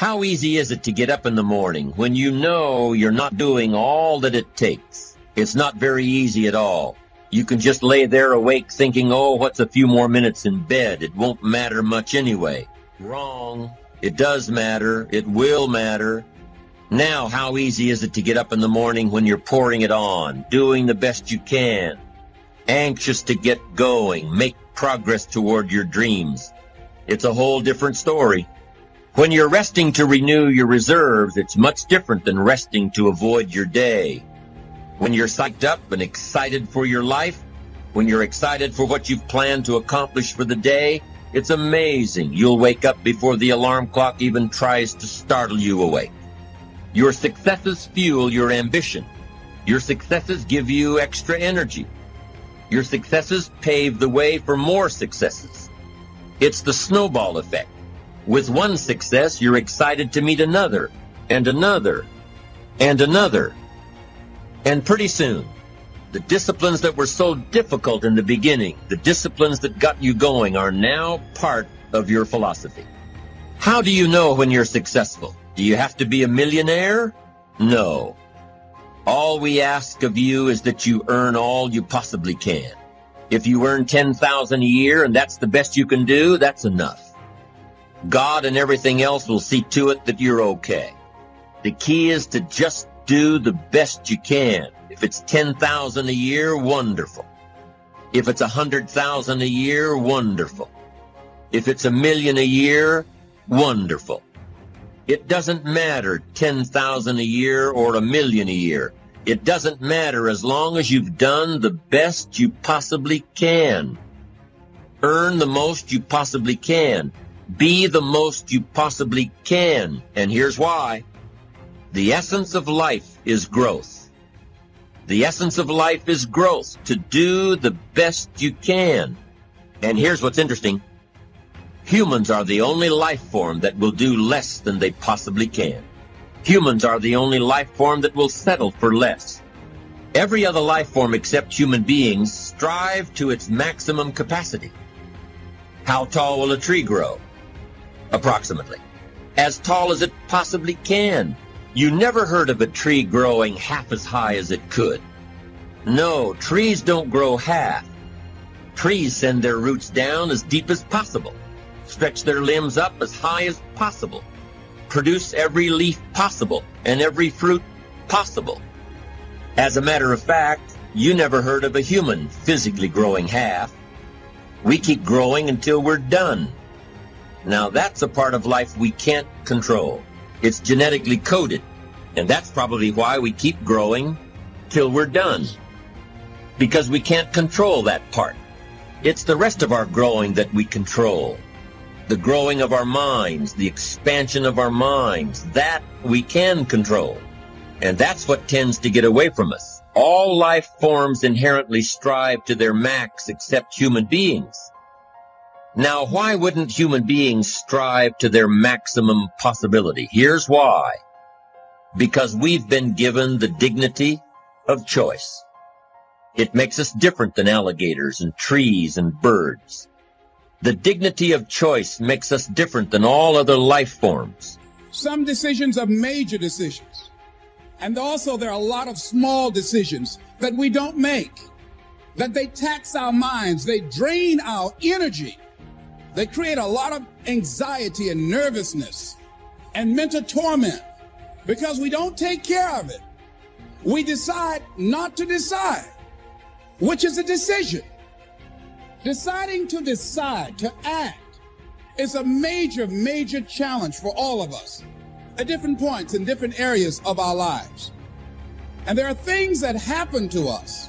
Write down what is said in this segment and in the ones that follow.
How easy is it to get up in the morning when you know you're not doing all that it takes? It's not very easy at all. You can just lay there awake thinking, oh, what's a few more minutes in bed? It won't matter much anyway. Wrong. It does matter. It will matter. Now, how easy is it to get up in the morning when you're pouring it on, doing the best you can, anxious to get going, make progress toward your dreams? It's a whole different story. When you're resting to renew your reserves, it's much different than resting to avoid your day. When you're psyched up and excited for your life, when you're excited for what you've planned to accomplish for the day, it's amazing. You'll wake up before the alarm clock even tries to startle you awake. Your successes fuel your ambition. Your successes give you extra energy. Your successes pave the way for more successes. It's the snowball effect. With one success, you're excited to meet another, and another, and another. And pretty soon, the disciplines that were so difficult in the beginning, the disciplines that got you going, are now part of your philosophy. How do you know when you're successful? Do you have to be a millionaire? No. All we ask of you is that you earn all you possibly can. If you earn $10,000 a year and that's the best you can do, that's enough. God and everything else will see to it that you're okay. The key is to just do the best you can. If it's $10,000 a year, wonderful. If it's $100,000 a year, wonderful. If it's $1 million a year, wonderful. It doesn't matter $10,000 a year or $1 million a year. It doesn't matter as long as you've done the best you possibly can. Earn the most you possibly can. Be the most you possibly can. And here's why. The essence of life is growth. The essence of life is growth, to do the best you can. And here's what's interesting. Humans are the only life form that will do less than they possibly can. Humans are the only life form that will settle for less. Every other life form except human beings strive to its maximum capacity. How tall will a tree grow? Approximately. As tall as it possibly can. You never heard of a tree growing half as high as it could. No, trees don't grow half. Trees send their roots down as deep as possible, stretch their limbs up as high as possible, produce every leaf possible and every fruit possible. As a matter of fact, you never heard of a human physically growing half. We keep growing until we're done. Now that's a part of life we can't control. It's genetically coded, and that's probably why we keep growing till we're done, because we can't control that part. It's the rest of our growing that we control. The growing of our minds, the expansion of our minds, that we can control. And that's what tends to get away from us. All life forms inherently strive to their max except human beings. Now, why wouldn't human beings strive to their maximum possibility? Here's why. Because we've been given the dignity of choice. It makes us different than alligators and trees and birds. The dignity of choice makes us different than all other life forms. Some decisions are major decisions. And also there are a lot of small decisions that we don't make, that they tax our minds, they drain our energy. They create a lot of anxiety and nervousness and mental torment because we don't take care of it. We decide not to decide, which is a decision. Deciding to decide, to act, is a major, major challenge for all of us at different points in different areas of our lives. And there are things that happen to us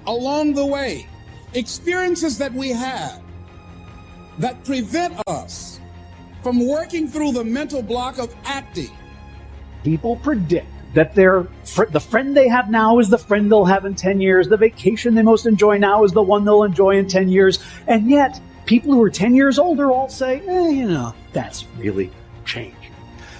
along the way, experiences that we have, that prevent us from working through the mental block of acting. People predict that the friend they have now is the friend they'll have in 10 years. The vacation they most enjoy now is the one they'll enjoy in 10 years. And yet, people who are 10 years older all say, that's really change.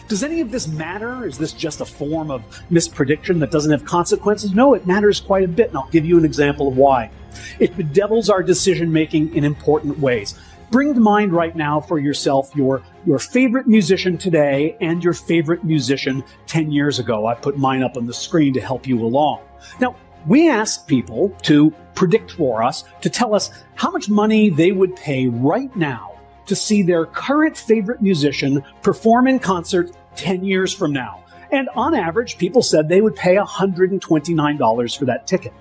Does any of this matter? Is this just a form of misprediction that doesn't have consequences? No, it matters quite a bit, and I'll give you an example of why. It bedevils our decision-making in important ways. Bring to mind right now for yourself your favorite musician today and your favorite musician 10 years ago. I put mine up on the screen to help you along. Now, we asked people to predict for us, to tell us how much money they would pay right now to see their current favorite musician perform in concert 10 years from now. And on average, people said they would pay $129 for that ticket.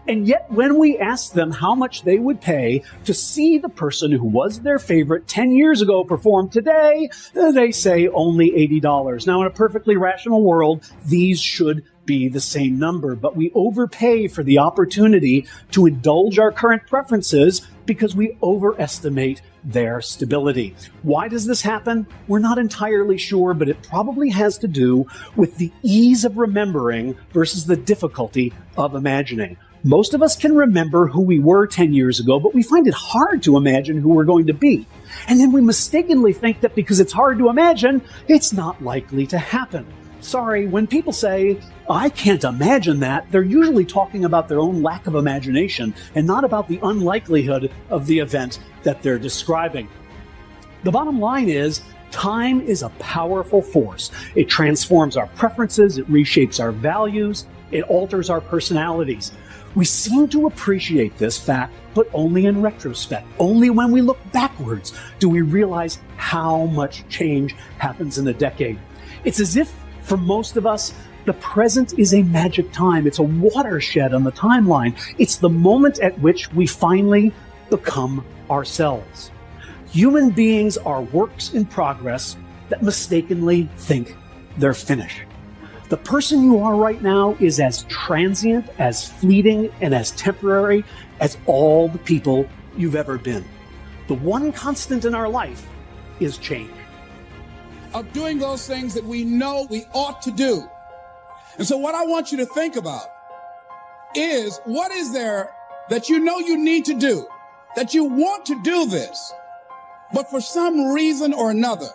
And yet, when we asked them how much they would pay to see the person who was their favorite 10 years ago perform today, they say only $80. Now, in a perfectly rational world, these should be the same number, but we overpay for the opportunity to indulge our current preferences because we overestimate their stability. Why does this happen? We're not entirely sure, but it probably has to do with the ease of remembering versus the difficulty of imagining. Most of us can remember who we were 10 years ago, but we find it hard to imagine who we're going to be. And then we mistakenly think that because it's hard to imagine, it's not likely to happen. Sorry, when people say, I can't imagine that, they're usually talking about their own lack of imagination and not about the unlikelihood of the event that they're describing. The bottom line is, time is a powerful force. It transforms our preferences, it reshapes our values, it alters our personalities. We seem to appreciate this fact, but only in retrospect. Only when we look backwards do we realize how much change happens in a decade. It's as if, for most of us, the present is a magic time. It's a watershed on the timeline. It's the moment at which we finally become ourselves. Human beings are works in progress that mistakenly think they're finished. The person you are right now is as transient, as fleeting, and as temporary as all the people you've ever been. The one constant in our life is change. Of doing those things that we know we ought to do. And so what I want you to think about is, what is there that you know you need to do, that you want to do this, but for some reason or another,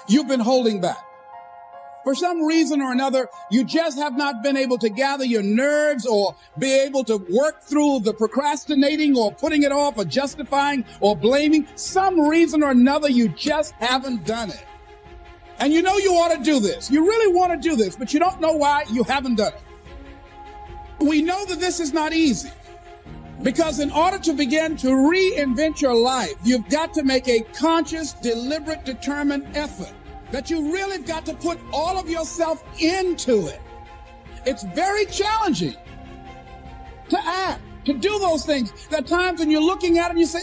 you've been holding back. For some reason or another, you just have not been able to gather your nerves or be able to work through the procrastinating or putting it off or justifying or blaming. Some reason or another, you just haven't done it. And you know you ought to do this. You really want to do this, but you don't know why you haven't done it. We know that this is not easy, because in order to begin to reinvent your life, you've got to make a conscious, deliberate, determined effort. That you really have got to put all of yourself into it. It's very challenging to act, to do those things. There are times when you're looking at it and you say,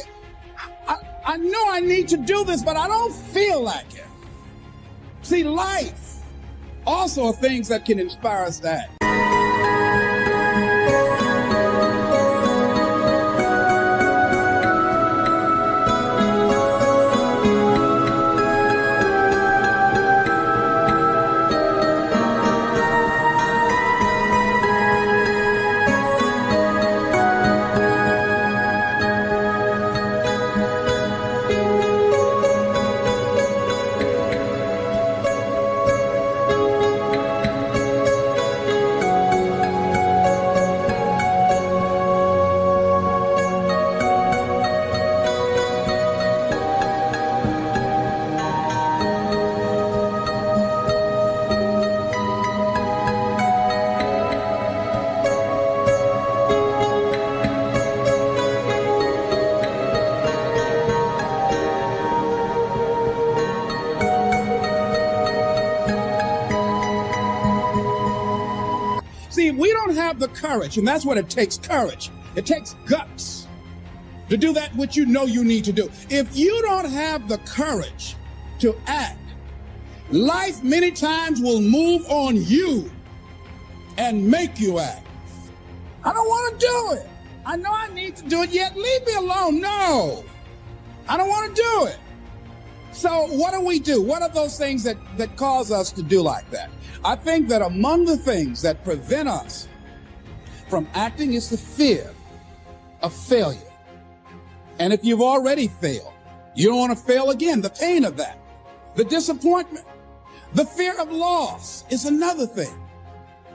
I know I need to do this, but I don't feel like it. See, life also are things that can inspire us to act. See, we don't have the courage, and that's what it takes, courage. It takes guts to do that which you know you need to do. If you don't have the courage to act, life many times will move on you and make you act. I don't want to do it. I know I need to do it, yet leave me alone. No, I don't want to do it. So what do? What are those things that cause us to do like that? I think that among the things that prevent us from acting is the fear of failure. And if you've already failed, you don't want to fail again. The pain of that, the disappointment, the fear of loss is another thing.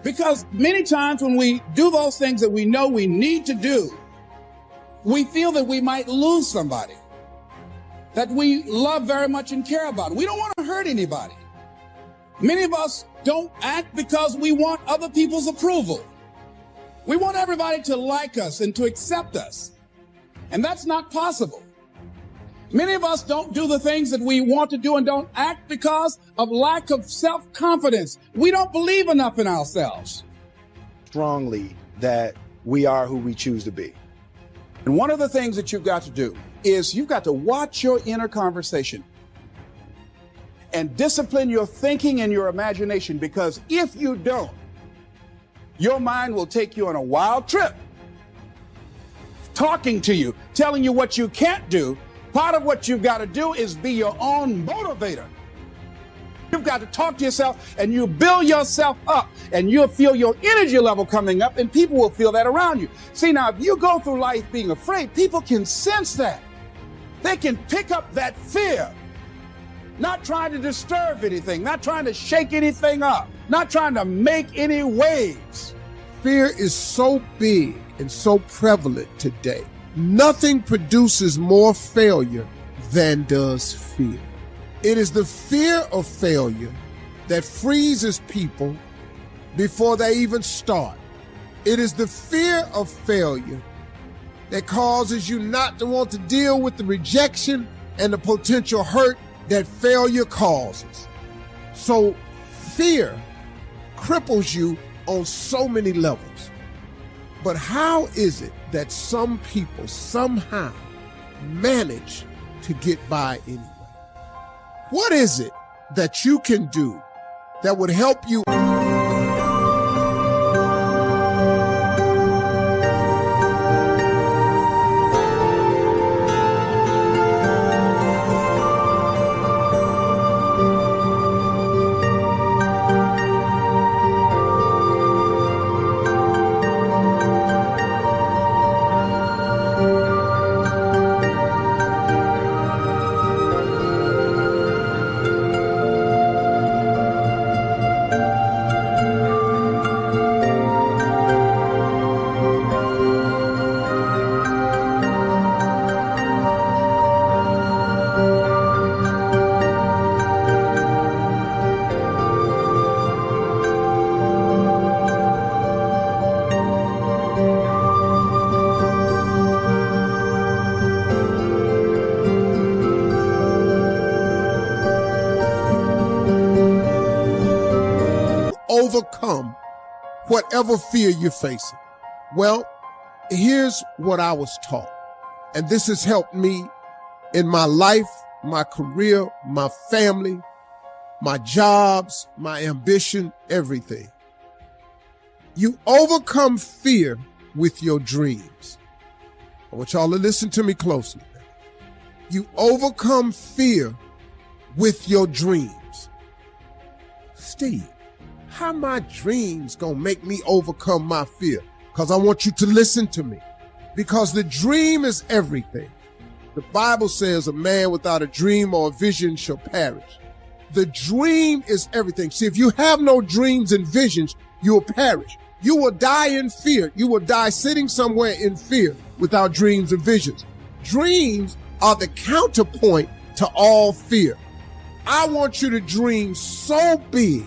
Because many times when we do those things that we know we need to do, we feel that we might lose somebody. that we love very much and care about. We don't want to hurt anybody. Many of us don't act because we want other people's approval. We want everybody to like us and to accept us. And that's not possible. Many of us don't do the things that we want to do and don't act because of lack of self-confidence. We don't believe enough in ourselves. Strongly that we are who we choose to be. And one of the things that you've got to do is you've got to watch your inner conversation and discipline your thinking and your imagination, because if you don't, your mind will take you on a wild trip, talking to you, telling you what you can't do. Part of what you've got to do is be your own motivator. You've got to talk to yourself, and you build yourself up, and you'll feel your energy level coming up, and people will feel that around you. See, now, if you go through life being afraid, people can sense that. They can pick up that fear. Not trying to disturb anything, not trying to shake anything up, not trying to make any waves. Fear is so big and so prevalent today. Nothing produces more failure than does fear. It is the fear of failure that freezes people before they even start. It is the fear of failure that causes you not to want to deal with the rejection and the potential hurt that failure causes. So fear cripples you on so many levels. But how is it that some people somehow manage to get by anyway? What is it that you can do that would help you? Overcome whatever fear you're facing? Well, here's what I was taught, and this has helped me in my life, my career, my family, my jobs, my ambition, everything. You overcome fear with your dreams. I want y'all to listen to me closely. You overcome fear with your dreams. Steve, how my dreams gonna make me overcome my fear? Because I want you to listen to me. Because the dream is everything. The Bible says a man without a dream or a vision shall perish. The dream is everything. See, if you have no dreams and visions, you will perish. You will die in fear. You will die sitting somewhere in fear without dreams and visions. Dreams are the counterpoint to all fear. I want you to dream so big.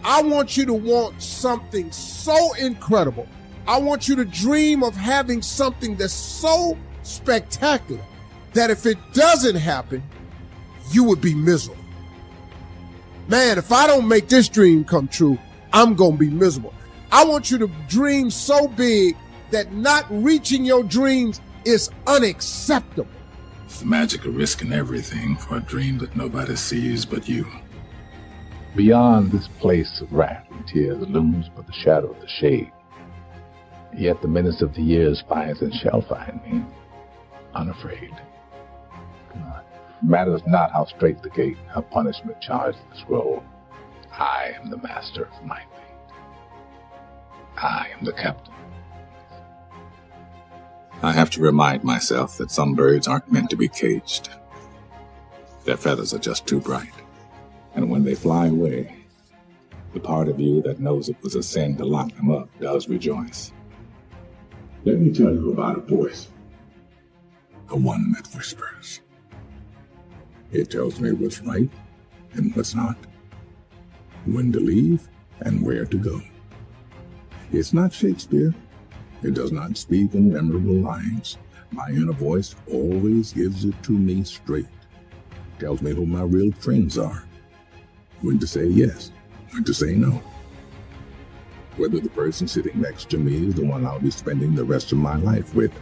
I want you to want something so incredible. I want you to dream of having something that's so spectacular that if it doesn't happen, you would be miserable. Man, if I don't make this dream come true, I'm going to be miserable. I want you to dream so big that not reaching your dreams is unacceptable. It's the magic of risking everything for a dream that nobody sees but you. Beyond this place of wrath and tears looms but the shadow of the shade. Yet the menace of the years finds and shall find me, unafraid. Matters not how straight the gate, how punishment charged the scroll. I am the master of my fate. I am the captain. I have to remind myself that some birds aren't meant to be caged. Their feathers are just too bright. And when they fly away, the part of you that knows it was a sin to lock them up does rejoice. Let me tell you about a voice. The one that whispers. It tells me what's right and what's not, when to leave and where to go. It's not Shakespeare. It does not speak in memorable lines. My inner voice always gives it to me straight. Tells me who my real friends are, when to say yes, when to say no. Whether the person sitting next to me is the one I'll be spending the rest of my life with,